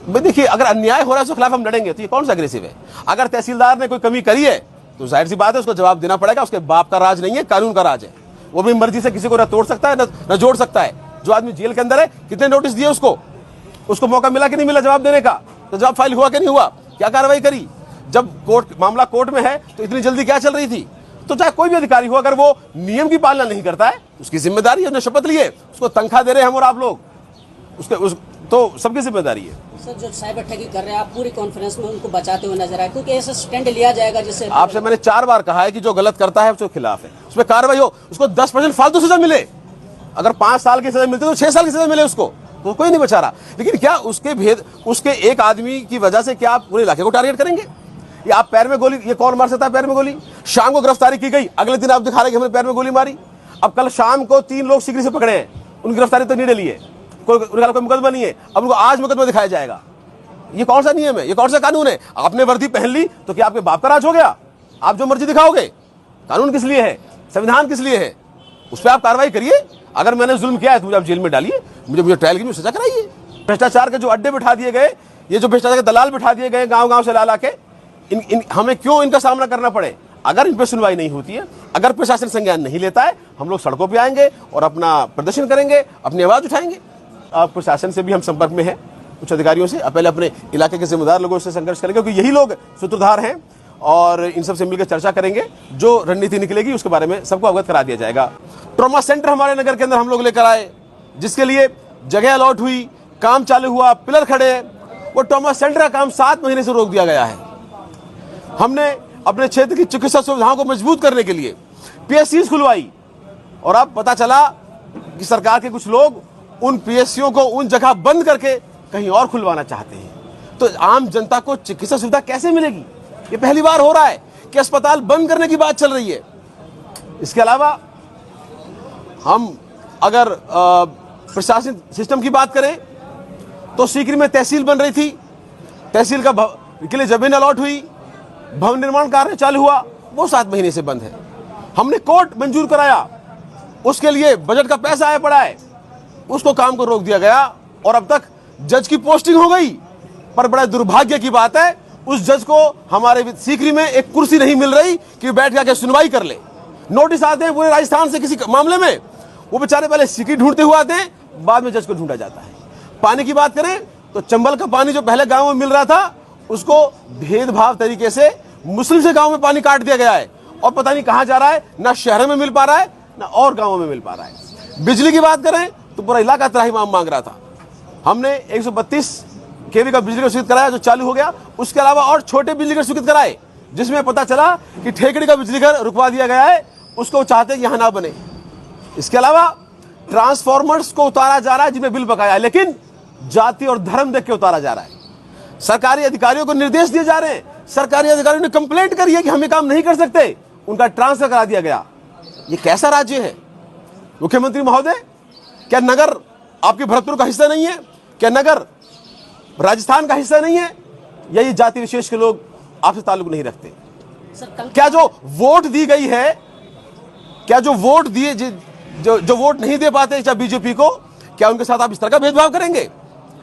भाई देखिए, अगर अन्याय हो रहा है उसके खिलाफ हम लड़ेंगे, तो ये कौन सा अग्रेसिव है? अगर तहसीलदार ने कोई कमी करी है तो जाहिर सी बात है उसको जवाब देना पड़ेगा। उसके बाप का राज नहीं है, कानून का राज है। वो भी मर्जी से किसी को न तोड़ सकता है न जोड़ सकता है। जो आदमी जेल के अंदर है, कितने नोटिस दिए उसको मौका मिला कि नहीं मिला जवाब देने का? तो जवाब फाइल हुआ कि नहीं हुआ? क्या कार्रवाई करी? जब मामला कोर्ट में है तो इतनी जल्दी क्या चल रही थी? तो चाहे कोई भी अधिकारी हो, अगर वो नियम की पालना नहीं करता है, उसकी जिम्मेदारी है। उसने शपथ ली है, उसको तनख्वाह दे रहे हैं हम और आप लोग, तो सबकी जिम्मेदारी है। सर, जो साइबर ठगी कर रहे हैं, आप पूरी कॉन्फ्रेंस में उनको बचाते हुए नजर आए, क्योंकि ऐसा स्टैंड लिया जाएगा जिससे आपसे मैंने 4 बार कहा है कि जो गलत करता है उसके खिलाफ है, उसमें कार्रवाई हो, उसको 10% फालतू सजा मिले। अगर 5 साल की सजा मिलती तो 6 साल की सजा मिले उसको, तो कोई नहीं बचा रहा। लेकिन क्या उसके एक आदमी की वजह से क्या आप पूरे इलाके को टारगेट करेंगे? या आप पैर में गोली, ये कौन मार सकता है पैर में गोली? शाम को गिरफ्तारी की गई, अगले दिन आप दिखा रहे कि हमने पैर में गोली मारी। अब कल शाम को 3 लोग सिकरी से पकड़े हैं, उनकी गिरफ्तारी तो नहीं डली है, कोई मुकदमा नहीं है, अब उनको आज मुकदमा दिखाया जाएगा। ये कौन सा नियम है? ये कौन सा कानून है? आपने वर्दी पहन ली तो क्या आपके बाप का राज हो गया? आप जो मर्जी दिखाओगे? कानून किस लिए है? संविधान किस लिए है? उस पर आप कार्रवाई करिए। अगर मैंने जुल्म किया है तो मुझे आप जेल में डालिए, मुझे ट्रायल की सजा कराइए। भ्रष्टाचार के जो अड्डे बिठा दिए गए, ये जो भ्रष्टाचार के दलाल बिठा दिए गए गांव-गांव से ला के, हमें क्यों इनका सामना करना पड़े? अगर इन पर सुनवाई नहीं होती है, अगर प्रशासन संज्ञान नहीं लेता है, हम लोग सड़कों पे आएंगे और अपना प्रदर्शन करेंगे, अपनी आवाज उठाएंगे। प्रशासन से भी हम संपर्क में हैं, कुछ अधिकारियों से। पहले अपने इलाके के जिम्मेदार लोगों से संघर्ष करेंगे, क्योंकि यही लोग सूत्रधार हैं, और इन सब से मिलकर चर्चा करेंगे। जो रणनीति निकलेगी उसके बारे में सबको अवगत करा दिया जाएगा। ट्रॉमा सेंटर हमारे नगर के अंदर हम लोग लेकर आए, जिसके लिए जगह अलॉट हुई, काम चालू हुआ, पिलर खड़े हैं। वो ट्रॉमा सेंटर का काम 7 महीने से रोक दिया गया है। हमने अपने क्षेत्र की चिकित्सा सुविधाओं को मजबूत करने के लिए पीएससीज खुलवाई, और अब पता चला कि सरकार के कुछ लोग उन पीएससीओं को उन जगह बंद करके कहीं और खुलवाना चाहते हैं। तो आम जनता को चिकित्सा सुविधा कैसे मिलेगी? ये पहली बार हो रहा है कि अस्पताल बंद करने की बात चल रही है। इसके अलावा हम अगर प्रशासनिक सिस्टम की बात करें तो सीकरी में तहसील बन रही थी, तहसील के लिए जमीन अलॉट हुई, भवन निर्माण कार्य चालू हुआ, वो 7 महीने से बंद है। हमने कोर्ट मंजूर कराया, उसके लिए बजट का पैसा आया पड़ा है, उसको काम को रोक दिया गया, और अब तक जज की पोस्टिंग हो गई। पर बड़ा दुर्भाग्य की बात है, उस जज को हमारे सीकरी में एक कुर्सी नहीं मिल रही कि बैठ जाके सुनवाई कर ले। नोटिस आते हैं पूरे राजस्थान से किसी मामले में, वो बेचारे पहले सीकरी ढूंढते हुए आते हैं, बाद में जज को ढूंढा जाता है। पानी की बात करें तो चंबल का पानी जो पहले गांव में मिल रहा था, उसको भेदभाव तरीके से मुस्लिम से गांव में पानी काट दिया गया है, और पता नहीं कहां जा रहा है, ना शहरों में मिल पा रहा है, ना और गांवों में मिल पा रहा है। बिजली की बात करें तो पूरा इलाका त्राहिमाम मांग रहा था। हमने 132 केवी का बिजली का स्वीकृत कराया, जो चालू हो गया। उसके अलावा और छोटे बिजली घर स्वीकृत कराए, जिसमें पता चला कि ठेकड़ी का बिजली घर रुकवा दिया गया है, उसको चाहते यहां ना बने। इसके अलावा ट्रांसफॉर्मर्स को उतारा जा रहा है जिनमें बिल बकाया है, लेकिन जाति और धर्म देख के उतारा जा रहा है। सरकारी अधिकारियों को निर्देश दिए जा रहे हैं, सरकारी अधिकारियों ने कंप्लेंट करी है कि हम ये काम नहीं कर सकते, उनका ट्रांसफर करा दिया गया। ये कैसा राज्य है? मुख्यमंत्री महोदय, क्या नगर आपके भरतपुर का हिस्सा नहीं है? क्या नगर राजस्थान का हिस्सा नहीं है? या ये जाति विशेष के लोग आपसे ताल्लुक नहीं रखते? क्या जो वोट दी गई है, क्या जो वोट दिए जो वोट नहीं दे पाते चाहे बीजेपी को, क्या उनके साथ आप इस तरह का भेदभाव करेंगे?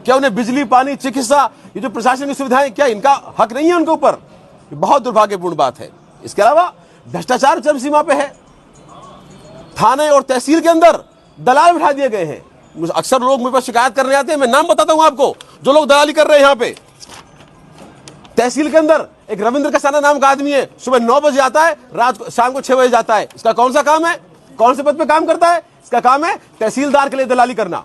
क्या उन्हें बिजली, पानी, चिकित्सा, ये जो प्रशासन की सुविधाएं, क्या इनका हक नहीं है उनके ऊपर? ये बहुत दुर्भाग्यपूर्ण बात है। इसके अलावा भ्रष्टाचार चरम सीमा पे है। थाने और तहसील के अंदर दलाल बिठा दिए गए हैं। अक्सर लोग मेरे पास शिकायत करने आते हैं, मैं नाम बताता हूं आपको, जो लोग दलाली कर रहे हैं। यहां पे तहसील के अंदर एक रविंद्र कसाना नाम का आदमी है, सुबह 9 बजे आता है, शाम को 6 बजे जाता है। इसका कौन सा काम है? कौन से पद पे काम करता है? इसका काम है तहसीलदार के लिए दलाली करना।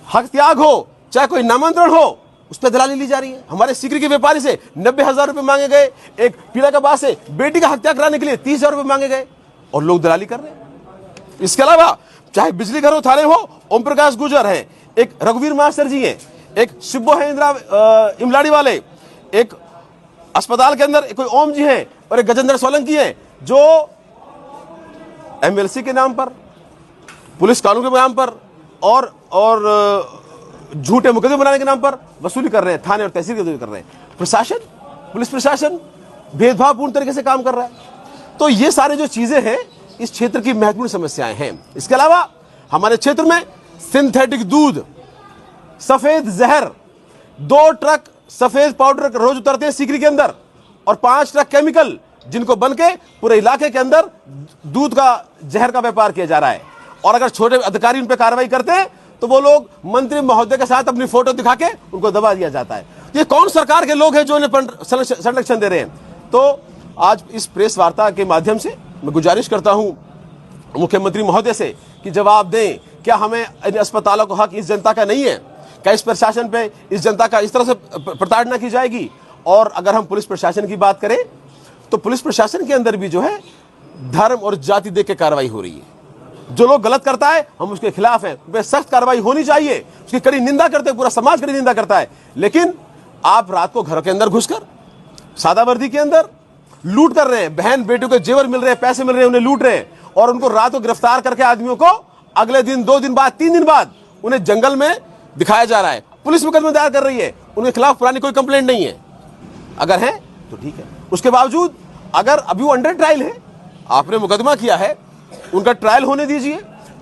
हक त्याग हो, चाहे कोई नामांतरण हो, उस पर दलाली ली जा रही है। हमारे सीकरी के व्यापारी से 90,000 रुपए मांगे गए, एक पीला का बात से बेटी का हत्या कराने के लिए 30,000 रुपए मांगे गए, और लोग दलाली कर रहे हैं। इसके अलावा चाहे बिजली घर हो, थाने हो, ओम प्रकाश गुर्जर है, एक रघुवीर मास्टर जी हैं, एक शिब्बो है इमलाड़ी वाले, एक अस्पताल के अंदर कोई ओम जी हैं, और एक गजेंद्र सोलंकी हैं, जो एमएलसी के नाम पर, पुलिस कानून के नाम पर और झूठे मुकदमे बनाने के नाम पर वसूली कर रहे हैं, थाने और तहसील की वसूली कर रहे हैं। प्रशासन, पुलिस प्रशासन भेदभावपूर्ण तरीके से काम कर रहा है। तो ये सारे जो चीजें हैं, इस क्षेत्र की महत्वपूर्ण समस्याएं हैं। इसके अलावा हमारे क्षेत्र में सिंथेटिक दूध, सफेद जहर, 2 ट्रक सफेद पाउडर रोज उतरते हैं सीकरी के अंदर, और 5 ट्रक केमिकल, जिनको बन के पूरे इलाके के अंदर दूध का जहर का व्यापार किया जा रहा है। और अगर छोटे अधिकारी उन पर कार्रवाई करते हैं तो वो लोग मंत्री महोदय के साथ अपनी फोटो दिखा के उनको दबा दिया जाता है। ये कौन सरकार के लोग हैं जो इन्हें संरक्षण दे रहे हैं? तो आज इस प्रेस वार्ता के माध्यम से मैं गुजारिश करता हूं मुख्यमंत्री महोदय से कि जवाब दें, क्या हमें इन अस्पतालों का हक इस जनता का नहीं है? क्या इस प्रशासन पे इस जनता का इस तरह से प्रताड़ना की जाएगी? और अगर हम पुलिस प्रशासन की बात करें तो पुलिस प्रशासन के अंदर भी जो है धर्म और जाति देख के कार्रवाई हो रही है। जो लोग गलत करता है हम उसके खिलाफ हैं, वे सख्त कार्रवाई होनी चाहिए, उसकी कड़ी निंदा करते हैं, पूरा समाज कड़ी निंदा करता है। लेकिन आप रात को घर के अंदर घुसकर सादा वर्दी के अंदर लूट कर रहे हैं, बहन बेटियों के जेवर मिल रहे हैं, पैसे मिल रहे हैं, उन्हें लूट रहे हैं, और उनको रात को गिरफ्तार करके आदमियों को अगले दिन 2 दिन बाद 3 दिन बाद उन्हें जंगल में दिखाया जा रहा है। पुलिस मुकदमा दायर कर रही है, उनके खिलाफ पुरानी कोई कंप्लेंट नहीं है। अगर है तो ठीक है, उसके बावजूद अगर अभी वो अंडर ट्रायल है, आपने मुकदमा किया है, उनका ट्रायल होने दीजिए,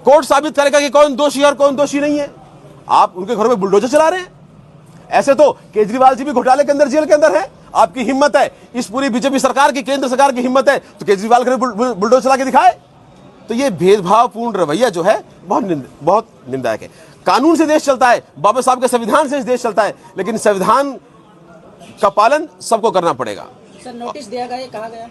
कोर्ट साबित करेगा कि कौन दोषी है और कौन दोषी नहीं है। आप उनके घरों में बुलडोजर चला रहे हैं। ऐसे तो केजरीवाल जी भी घोटाले के अंदर, जेल के अंदर है। आपकी हिम्मत है, इस पूरी बीजेपी सरकार की, केंद्र सरकार की हिम्मत है तो केजरीवाल घर बुलडोजर चला के दिखाए। तो ये भेदभावपूर्ण रवैया जो है बहुत निंदायक है। कानून से देश चलता है, बाबा साहब के संविधान से देश चलता है, लेकिन संविधान का पालन सबको करना पड़ेगा। सर, नोटिस दिया गया, कहा गया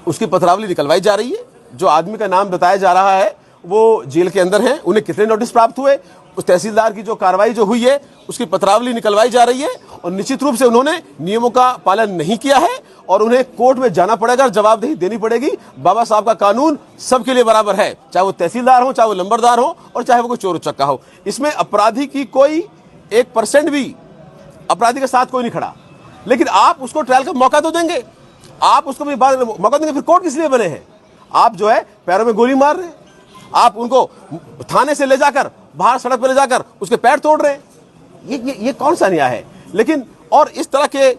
उसकी पत्रावली निकलवाई जा रही है। जो आदमी का नाम बताया जा रहा है वो जेल के अंदर है, उन्हें कितने नोटिस प्राप्त हुए, उस तहसीलदार की जो कार्रवाई जो हुई है उसकी पत्रावली निकलवाई जा रही है, और निश्चित रूप से उन्होंने नियमों का पालन नहीं किया है और उन्हें कोर्ट में जाना पड़ेगा, जवाबदेही देनी पड़ेगी। बाबा साहब का कानून सबके लिए बराबर है, चाहे वो तहसीलदार हो, चाहे वो लंबरदार हो, और चाहे वो कोई चोर उचक्का हो। इसमें अपराधी की कोई 1% भी अपराधी के साथ कोई नहीं खड़ा। लेकिन आप उसको ट्रायल का मौका तो देंगे, आप उसको भी मौका देंगे, फिर कोर्ट किस लिए बने हैं? आप जो है पैरों में गोली मार रहे हैं, आप उनको थाने से ले जाकर बाहर सड़क पर ले जाकर उसके पैर तोड़ रहे हैं। ये कौन सा न्याय है? लेकिन और इस तरह के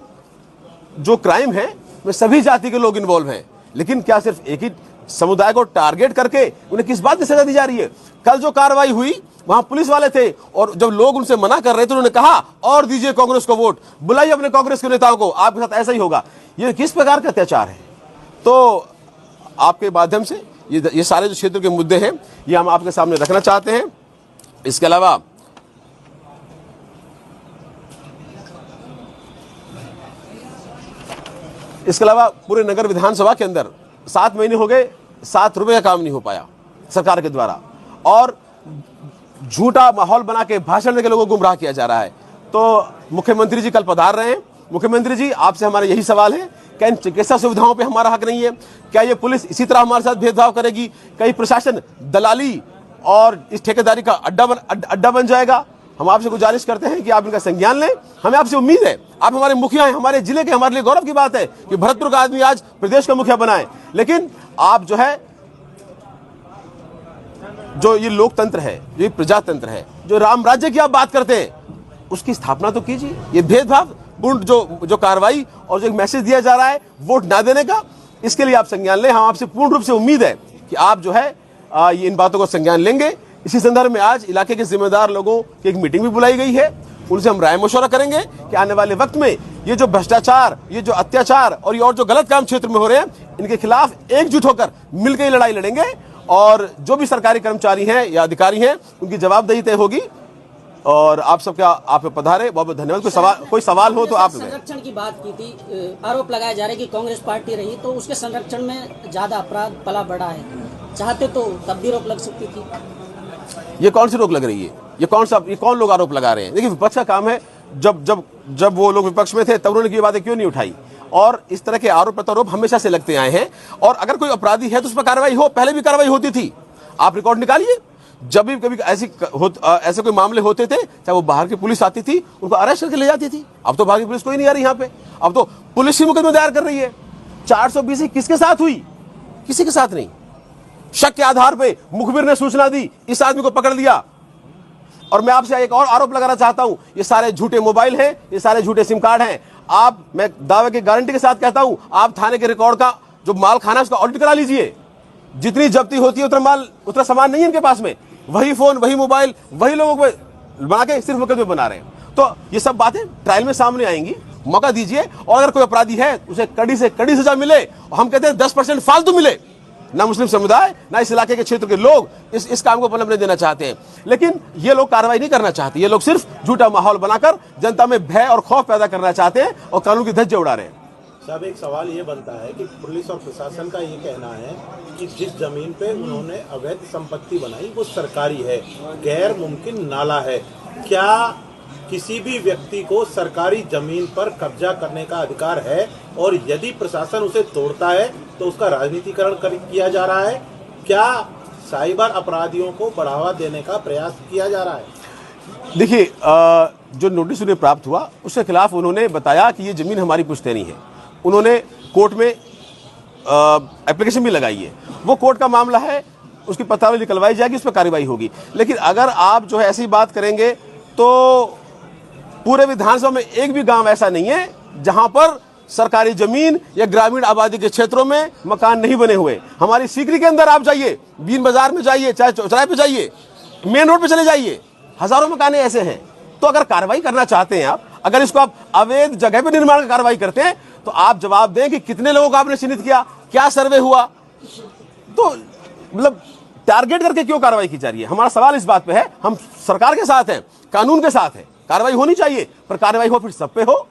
जो क्राइम है में सभी जाति के लोग इन्वॉल्व हैं, लेकिन क्या सिर्फ एक ही समुदाय को टारगेट करके उन्हें किस बात की सजा दी जा रही है? कल जो कार्रवाई हुई वहां पुलिस वाले थे, और जब लोग उनसे मना कर रहे थे उन्होंने कहा और दीजिए कांग्रेस को वोट, बुलाइए अपने कांग्रेस के नेताओं को, आपके साथ ऐसा ही होगा। ये किस प्रकार का अत्याचार है? तो आपके माध्यम से ये सारे जो क्षेत्र के मुद्दे हैं ये हम आपके सामने रखना चाहते हैं। इसके अलावा पूरे नगर विधानसभा के अंदर 7 महीने हो गए, 7 रुपए का काम नहीं हो पाया सरकार के द्वारा, और झूठा माहौल बना के भाषण देकर लोगों को गुमराह किया जा रहा है। तो मुख्यमंत्री जी कल पधार रहे हैं। मुख्यमंत्री जी, आपसे हमारा यही सवाल है, क्या इन चिकित्सा सुविधाओं पे हमारा हक नहीं है? क्या ये पुलिस इसी तरह हमारे साथ भेदभाव करेगी? कहीं प्रशासन दलाली और इस ठेकेदारी का अड्डा बन जाएगा? हम आपसे गुजारिश करते हैं कि आप इनका संज्ञान लें। हमें आपसे उम्मीद है, आप हमारे मुखिया हैं, हमारे जिले के, हमारे लिए गौरव की बात है कि भरतपुर का आदमी आज प्रदेश का मुखिया बना है। लेकिन आप जो है, जो ये लोकतंत्र है, जो ये प्रजातंत्र है, जो राम राज्य की आप बात करते हैं, उसकी स्थापना तो कीजिए। ये भेदभाव पूर्ण जो कार्रवाई और जो मैसेज दिया जा रहा है वोट ना देने का, इसके लिए आप संज्ञान लें। हम आपसे पूर्ण रूप से उम्मीद है कि आप जो है ये इन बातों को संज्ञान लेंगे। इसी संदर्भ में आज इलाके के जिम्मेदार लोगों की एक मीटिंग भी बुलाई गई है, उनसे हम राय मशवरा करेंगे कि आने वाले वक्त में ये जो भ्रष्टाचार, ये जो अत्याचार और ये और जो गलत काम क्षेत्र में हो रहे हैं, इनके खिलाफ एकजुट होकर मिलकर ये लड़ाई लड़ेंगे, और जो भी सरकारी कर्मचारी हैं या अधिकारी हैं उनकी जवाबदेही तय होगी। और आप सब क्या आप पधारे, बहुत बहुत धन्यवाद। कोई सवाल हो तो आप। संरक्षण की बात की थी, आरोप लगाया जा रहा है कि कांग्रेस पार्टी रही तो उसके संरक्षण में ज्यादा अपराध पला बढ़ा है, चाहते तो तब भी रोक लग सकती थी। ये कौन सी रोक लग रही है? ये कौन लोग आरोप लगा रहे हैं? देखिए, विपक्ष का काम है, जब वो लोग विपक्ष में थे तब उन्होंने ये बातें क्यों नहीं उठाई? और इस तरह के आरोप प्रत्यारोप हमेशा से लगते आए हैं, और अगर कोई अपराधी है तो उस पर कार्रवाई हो। पहले भी कार्रवाई होती थी, आप रिकॉर्ड निकालिए। जब भी कभी ऐसे कोई मामले होते थे, चाहे वो बाहर की पुलिस आती थी, उनको अरेस्ट करके ले जाती थी। अब तो बाहर की पुलिस कोई नहीं आ रही यहाँ पे, अब तो पुलिस ही मुकदमा दायर कर रही है। 420 किसके साथ हुई? किसी के साथ नहीं। शक के आधार पे मुखबिर ने सूचना दी, इस आदमी को पकड़ लिया। और मैं आपसे एक और आरोप लगाना चाहता हूं, ये सारे झूठे मोबाइल हैं, ये सारे झूठे सिम कार्ड हैं। मैं दावे की गारंटी के साथ कहता हूं, आप थाने के रिकॉर्ड का जो माल खाना है उसका ऑडिट करा लीजिए। जितनी जब्ती होती है उतना सामान नहीं है इनके पास में। वही फोन, वही मोबाइल, वही लोगों को बना के सिर्फ मुकदमे बना रहे हैं। तो ये सब बातें ट्रायल में सामने आएंगी, मौका दीजिए। और अगर कोई अपराधी है उसे कड़ी से कड़ी सजा मिले। और हम कहते हैं 10% फालतू मिले। ना मुस्लिम समुदाय ना इस इलाके के क्षेत्र के लोग इस काम को पनपने देना चाहते हैं, लेकिन ये लोग कार्रवाई नहीं करना चाहते। ये लोग सिर्फ झूठा माहौल बनाकर जनता में भय और खौफ पैदा करना चाहते हैं और कानून की धज्जियां उड़ा रहे हैं। साहब, एक सवाल ये बनता है कि पुलिस और प्रशासन का ये कहना है कि जिस जमीन पे उन्होंने अवैध संपत्ति बनाई वो सरकारी है, गैर मुमकिन नाला है। क्या किसी भी व्यक्ति को सरकारी जमीन पर कब्जा करने का अधिकार है? और यदि प्रशासन उसे तोड़ता है तो उसका राजनीतिकरण किया जा रहा है? क्या साइबर अपराधियों को बढ़ावा देने का प्रयास किया जा रहा है? देखिए, जो नोटिस उन्हें प्राप्त हुआ उसके खिलाफ उन्होंने बताया कि ये जमीन हमारी पुश्तैनी है। उन्होंने कोर्ट में एप्लीकेशन भी लगाई है। वो कोर्ट का मामला है, उसकी पत्रावली निकलवाई जाएगी, उस पर कार्रवाई होगी। लेकिन अगर आप जो है ऐसी बात करेंगे तो पूरे विधानसभा में एक भी गांव ऐसा नहीं है जहां पर सरकारी जमीन या ग्रामीण आबादी के क्षेत्रों में मकान नहीं बने हुए। हमारी सीकरी के अंदर आप जाइए, बीन बाजार में जाइए, चाहे चौराहे पे जाइए, मेन रोड पे चले जाइए, हजारों मकान ऐसे हैं। तो अगर कार्रवाई करना चाहते हैं आप, अगर इसको आप अवैध जगह पे निर्माण की कार्रवाई करते हैं तो आप जवाब दें कि कितने लोगों को आपने चिन्हित किया, क्या सर्वे हुआ। तो मतलब टारगेट करके क्यों कार्रवाई की जा रही है? हमारा सवाल इस बात पे है। हम सरकार के साथ हैं, कानून के साथ हैं, कार्रवाई होनी चाहिए, पर कार्रवाई हो फिर सब पे हो।